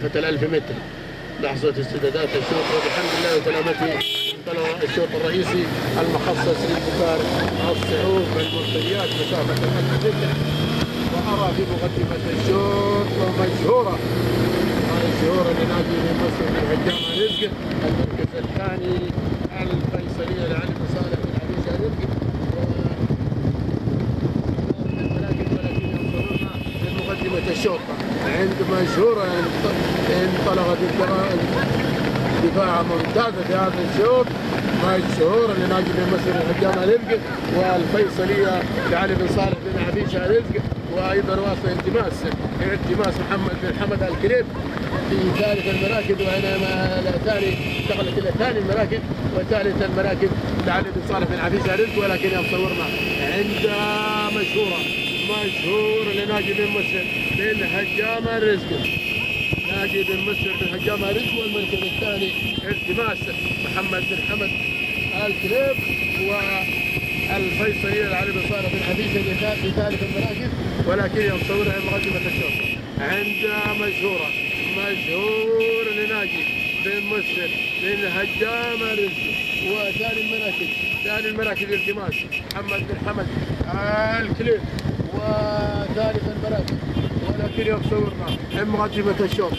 1000 متر. لحظة استعدادات الشوط وبحمد الله وسلامته انطلق الشوط الرئيسي المخصص للبكار الصعود بالمرتديات مسافة 1000 متر. وأرى في مقدمة الشوط مشهورة لنادي مصر من هجام رزق المركز الثاني الفيصلية لعلي بن صالح بن عبيد رزق مقدمة الشوط عند مشهورة انطلقت دفاع ممتازة في هذا الشوط مشهورة لنادي مصر هجام رزق والفيصلية لعلي بن صالح بن عبيشة رزق وايضا واصل التماس محمد بن حمد الكريم في ثالث المراكز وبينما انتقلت الى ثاني المراكز وثالث المراكز لعلي بن صالح بن عبيشة رزق ولكن يصورنا عند مشهور لنادي بن مصر بن هجام رزق نادي بن مصر بن هجام رزق والمركز الثاني التماس محمد بن حمد الكريم والفيصلية لعلي بن صالح بن عبيشة في ثالث المراكز ولكن يصورها مقدمة الشوط عند مشهور لنادي بن مصر بن هجام رزق ثاني المراكز التماس محمد بن حمد الكليب وثالث المراكز ولكن يصورنا مقدمة الشوط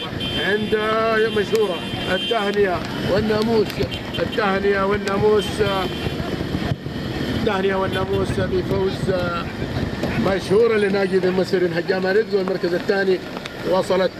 عند مشهورة التهنئة والناموس بفوز مشهورة لنادي بن مصر بن هجام رزق والمركز الثاني وصلت